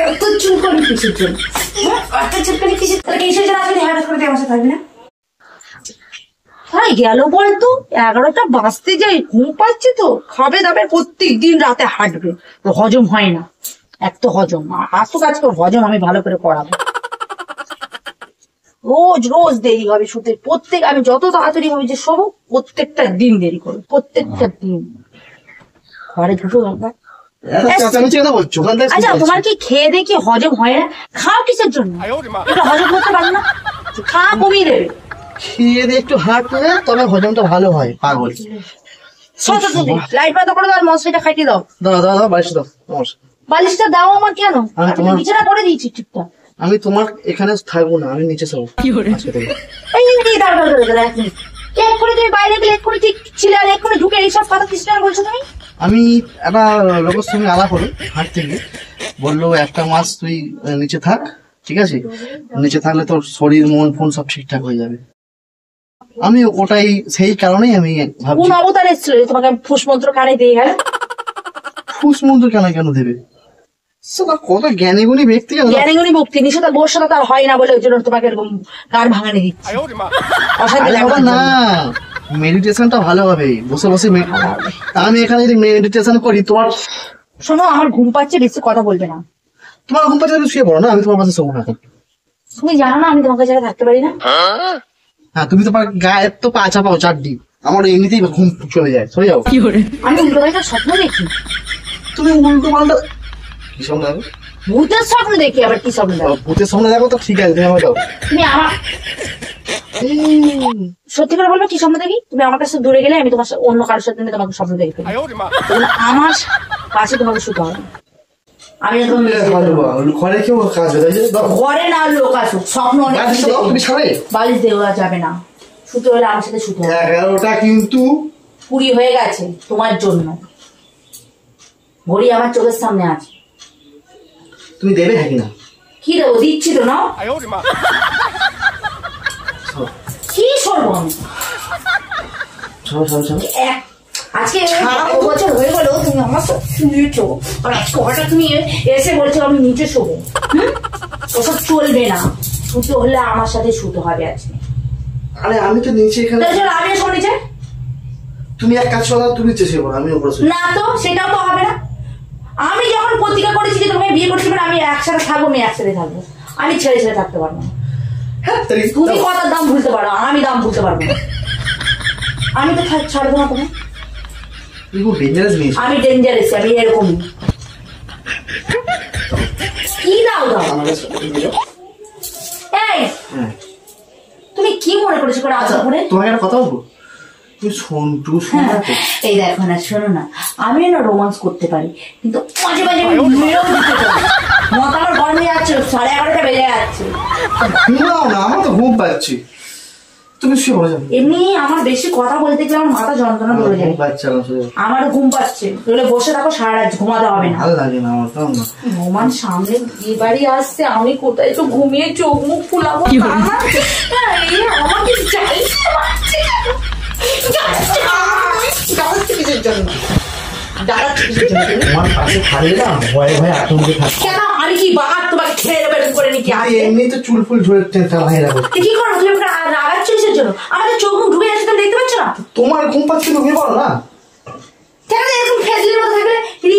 এত চুলকানি কিসের জন্য? এত চুলকানি কিসের জন্য? আসলে হ্যাঁ করে দিয়ে আমার সাথে থাকবি না? গেল বলতো 11টা বাজতে যাই, ঘুম পাচ্ছে তো, খাবে দাবে, প্রত্যেক দিন রাতে হাঁটবে, হজম হয় না, এত হজম আসুক আজকে হজম আমি ভালো করে করাবো। রোজ রোজ দেরি হবে শুতে, প্রত্যেক আমি যত তাড়াতাড়ি হবে যে শোবো প্রত্যেকটা দিন দেরি করবো, প্রত্যেকটা দিন ঘরে ঢুকো। আচ্ছা তোমার কি খেয়ে দিয়ে কি হজম হয় না? খাও কিসের জন্য? এটা হজম করতে পারো না, খা কমিয়ে দেবে। খেয়ে দিয়ে একটু হাঁটলে তবে হজমটা ভালো হয়। পাগল লাইট বন্ধ করে দাও, মশলাটা খাইতে দাও। দাও বালিশ দাও। বালিশটা দাও আমার। কেন? বিছানা করে দিয়েছি ঠিকঠাক। আমি তোমার এখানে থাকবো না, আমি নিচে যাবো। তুমি বাইরে গেলে এক্ষুনি ঠিক ছিলে, আর এক্ষুনি ঢুকে এইসব কথা কিছু বলছো তুমি। আমি একটা লোকের সঙ্গে আলাপ হলো হাঁটতে গিয়ে, বললো একটা মাস তুই নিচে থাক, ঠিক আছে, নিচে থাকলে তোর শরীর মন ফোন সব ঠিকঠাক হয়ে যাবে। আমি ওটাই, সেই কারণেই আমি ভাবছি। কোন অবতার এসেছিল তোমাকে ফুস মন্ত্র কানে দিয়ে গেল? ফুস মন্ত্র কেন দেবে? কত জ্ঞানী গুণী ব্যক্তি, জ্ঞানী গুণী ব্যক্তি নিশোতা গোস্বতা তার হয় না বলে ওই জন্য তোমাকে এরকম কার ভাঙানি দিচ্ছে। না, মেডিটেশনটা ভালো হবে, বসে বসে। আমি এখানে যদি মেডিটেশন করি, তোমার শোনো আমার ঘুম পাচ্ছে, বেশি কথা বলবে না। তোমার ঘুম পাচ্ছে, তুমি শুয়ে পড়ো না, আমি তোমার পাশে শোবো না। তুমি জানো না আমি তোমাকে জায়গায় থাকতে পারি না। হ্যাঁ, তুমি তোমার গায়ে তো পা চাপাও চারটি, আমার এমনিতেই ঘুম চলে যায়। সরে যাও। আমি উল্টো পাল্টা স্বপ্ন দেখি। তুমি উল্টো পাল্টা কি স্বপ্ন দেখো? ভূতের স্বপ্ন দেখি। আবার কি স্বপ্ন দেখো? ভূতের স্বপ্ন দেখো তো ঠিক আছে, তুমি আমাকে দাও। তুমি আমার সত্যি করে বলবো কি স্বপ্ন দেখি? তুমি আমার কাছে দূরে গেলে আমি তোমার অন্য কারোর সাথে তোমাকে স্বপ্ন দেখি, আমার পাশে তোমাকে শুতে হবে। আমি ঘরে কেউ কাজ ঘরে না, লোক আসুক, স্বপ্ন অনেক বালিশ দেওয়া যাবে না, শুতে হলে আমার সাথে শুতে হবে। 11টা কিন্তু পুরি হয়ে গেছে তোমার জন্য, ঘড়ি আমার চোখের সামনে আছে। তুমি দেবে নাকি না? কি দেবো? দিচ্ছি তো না। কি সরবো আমি? আজকে বছর হয়ে গেল তুমি আমার সাথে শুয়েছো, আর আজকে হঠাৎ তুমি এসে বলছো আমি নিচে শোবো। ওসব চলবে না, শুতে হলে আমার সাথে শুতে হবে আজকে। আরে আমি তো নিচে এখানে, আমি এসব নিচে। তুমি এক কাজ করো, তুমি নিচে শুয়ে পড়ো, আমি উপরে শুই। না তো সেটাও তো হবে না। আমি যখন প্রতিজ্ঞা করেছি যে তোমাকে বিয়ে করতে পারে আমি একসাথে থাকবো, আমি একসাথে থাকবো, আমি ছেড়ে ছেড়ে থাকতে পারবো না। তুমি কথার দাম ভুলতে পারো, আমি দাম ভুলতে পারবো না। আমি তো ছাড়বো না তোমার। আমি ডেঞ্জারাস, আমি এরকম। কি দাও এই তুমি কি মনে করেছো করে আজ করে? তোমাকে একটা কথা বলবো, তুমি সন্টু এই দেখো না, শোনো না, আমি না রোমান্স করতে পারি, কিন্তু মাঝে মাঝে মাথা আমার গরমে যাচ্ছে, 11:30 বেজে যাচ্ছে। আমার তো ঘুম পাচ্ছি, তুমি শুয়ে পড়ে যাবে। এমনি আমার বেশি কথা বলতে গেলে আমার মাথা যন্ত্রণা ধরে যায়, আমারও ঘুম পাচ্ছে। তাহলে বসে থাকো, সারা রাত ঘুমাতে হবে না। ভালো লাগে না আমার তো। রোমান সামনে বিয়ে বাড়ি আসছে, আমি কোথায় তো ঘুমিয়ে চোখ মুখ ফুলাবো? আমাকে আমি কি বাঘার তোমাকে খেয়ে দেবে করে নিতে? এমনি তো চুল ফুল ঝরে কি করো তুমি? রাগাচ্ছ কিসের জন্য? আমাদের চোখ মুখ ঢুকে যাচ্ছে, তুমি দেখতে পাচ্ছ না? তোমার ঘুম পাচ্ছে, ঘুমিয়ে পড়ো না। কেন এরকম ফেজলির মতো থাকলে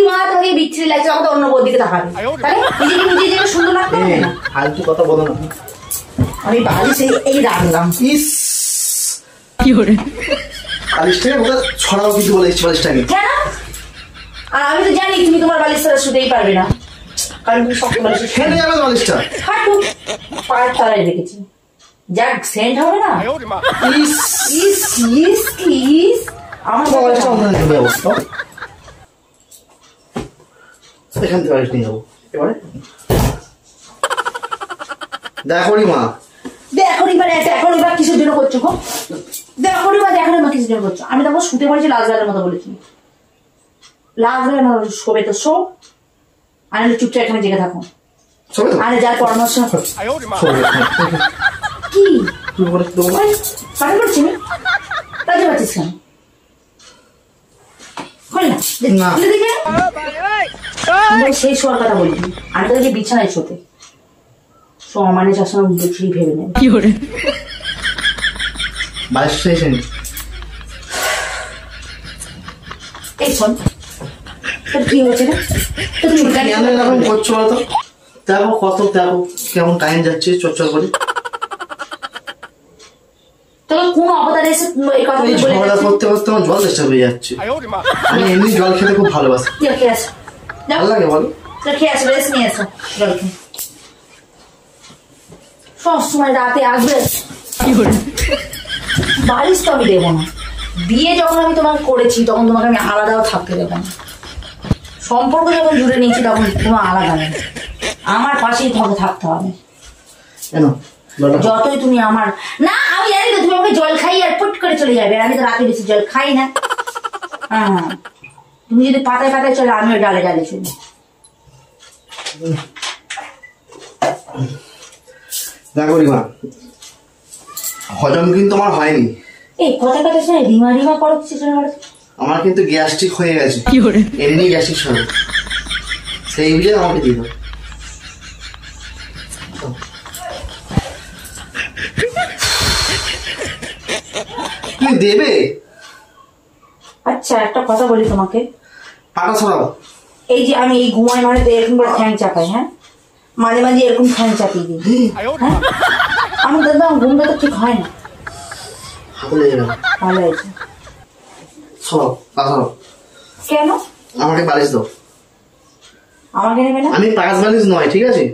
মা তোমাকে বিচ্ছিরি লাগছে, আমাকে অন্য বোর দিকে তাকাবে, তাহলে নিজেকে নিজে যেটা সুন্দর লাগতে হবে না। ফালতু কথা বলো না। আমি বালিশ এই রাখলাম। ইস কি করে বালিশটাকে ওটা ছড়াও কিছু বলে বালিশটাকে কেন? আর আমি তো জানি তুমি তোমার বালিশ ছাড়া শুতেই পারবে না, কারণ তুমি শক্ত বালিশ ফেটে যাবে। বালিশটা হাঁটু পায়ের তলায় রেখেছি, যাক সেন্ট হবে না। ইস ইস ইস ইস আমার বালিশটা অন্য অবস্থা, এখান থেকে বালিশ নিয়ে যাবো এবারে। দেখো মা, দেখো এবার কিসের জন্য করছো গো? দেখো মা কিসের জন্য করছো? আমি তখন শুতে পারছি লাজবারের মতো বলেছি, লাজবারের মতো শোবে তো শো, আর চুপচাপ এখানে জেগে থাকো। আরে যার পরামর্শ কি পানি করছি আমি, কাজে পাচ্ছিস কেন? হয় না দেখে সেই শোয়ার কথা বলি, আমি তো যে বিছানায় শোতে মানে সবসময় ফ্রি ভেবে নেবে কি করে এই শোন তোর কি হয়েছে না এরকম করছো বলতো? দেখো কত, দেখো কেমন টাইম যাচ্ছে চর্চা করে। তোকে কোন অবতারে এসে এই কথা বলে ঝগড়া করতে করতে আমার জল চেষ্টা হয়ে যাচ্ছে। আমি এমনি জল খেতে খুব ভালোবাসি। খেয়ে আসো, ভালো লাগে বলো? খেয়ে আসো, রেস্ট নিয়ে আসো, জল খেয়ে সবসময় রাতে আসবে। বালিশ তো আমি দেবো না, বিয়ে যখন আমি তোমাকে করেছি তখন তোমাকে আমি আলাদাও থাকতে দেবো না। সম্পর্ক যখন জুড়ে নিয়েছি তখন কোনো আলাদা নেই, আমার পাশেই তোমাকে থাকতে হবে। যতই তুমি আমার না, আমি জানি তো তুমি আমাকে জল খাই আর পুট করে চলে যাবে, আমি তো রাতে বেশি জল খাই না। হ্যাঁ, তুমি যদি পাতায় পাতায় চলে আমিও ডালে ডালে চলি। দেখো রিমা, হজম কিন্তু আমার হয়নি। এই কথা কথা শুনে রিমা রিমা করছি, আমার কিন্তু গ্যাস্ট্রিক হয়ে গেছে, এমনি গ্যাস্ট্রিক হবে, সেই বুঝে আমাকে দিল। তুমি দেবে? আচ্ছা একটা কথা বলি তোমাকে, পাটা ছড়াও। এই যে আমি এই ঘুমাই মানে তো এরকম করে ঠ্যাং চাপাই, হ্যাঁ মাঝে মাঝে এরকম ঠ্যাং চাপিয়ে দিই, হ্যাঁ আমি দাদা ঘুমটা তো ঠিক হয় না। ভালো হয়েছে, কেন আমাকে বালিশ দাও। আমাকে নেবে না? আমি 5 বালিশ নয়, ঠিক আছে?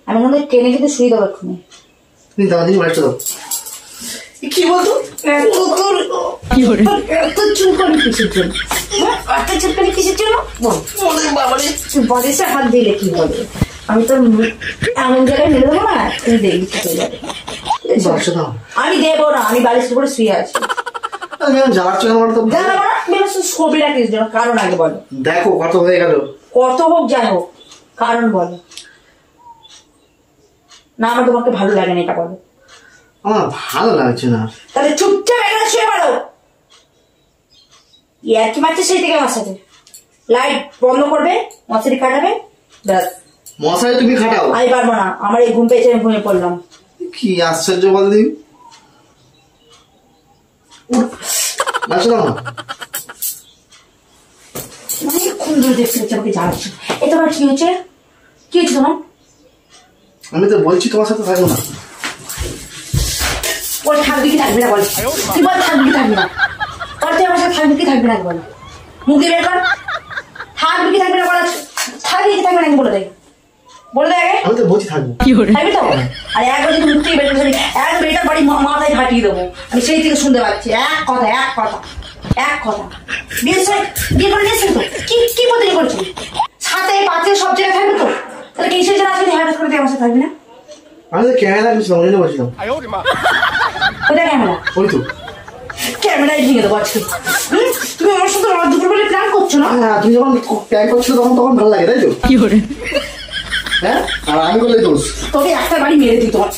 আমি মনে হয় টেনে কিন্তু শুয়ে দেবো এক্ষুনি। তুমি দাও দিন বালিশটা দাও। কি বলতো? এত চুলকানি কিসের জন্য? এত চুলকানি কিসের জন্য? বালিশে হাত দিলে কি হবে? আমি তো এমন জায়গায় মেরে দেবো না, তুমি দেখবি চলে যাবে। আমি দেবো না, আমি বালিশের উপরে শুয়ে আছি। ছবিটা কিসের জন্য? কারণ আগে বলো। দেখো কত হয়ে গেল। কত হোক যাই হোক, কারণ বলো না। আমার তোমাকে ভালো লাগে না এটা বলো। আমার ভালো লাগছে না। তাহলে চুপচাপ এখানে শুয়ে পড়ো। ইয়ার কি মারছে সেই থেকে আমার সাথে? লাইট বন্ধ করবে, মশারি কাটাবে, ব্যাস। মশারি তুমি খাটাও, আমি পারবো না, আমার এই ঘুম পেয়েছে, আমি ঘুমিয়ে পড়লাম। কি আশ্চর্য বল দিন। আমি তো বলছি তোমার সাথে থাকবো না। ওর থাকবি কি থাকবি না বল? তুই বল থাকবি কি থাকবি না? ওর তুই আমার সাথে থাকবি কি থাকবি না বল? মুখে বের কর, থাকবি কি থাকবি না বল? থাকবি কি থাকবি না বলে দেয়, বলে দেয় আগে। আমি তো বলছি থাকবো, থাকবি তো? আর একবার যদি মুখ থেকে বের করে এক বেটার বাড়ি মাথায় ফাটিয়ে দেবো। আমি সেই থেকে শুনতে পাচ্ছি এক কথা এক কথা এক কথা। বিয়ে করে নিয়েছেন তো কি কি প্রতিদিন করছি? সাথে পাঁচে সব জায়গায় থাকবে তো? তাহলে কি সেই জন্য আসলে হ্যারাস করে দিয়ে আমার সাথে থাকবি না? আমি তো ক্যামেরা বলছিলাম, বলছিলাম কোথায় ক্যামেরা? ওই তো ক্যামেরায় ভেঙে দেবো আজকে। তুমি আমার সাথে রাত দুপুর বলে প্ল্যান করছো না? হ্যাঁ, তুমি যখন প্ল্যান করছো তখন ভালো লাগে, তাই তো? কি করে? হ্যাঁ, আর আমি বললে দোষ। তোকে একটা বাড়ি মেরে দিই তোমার।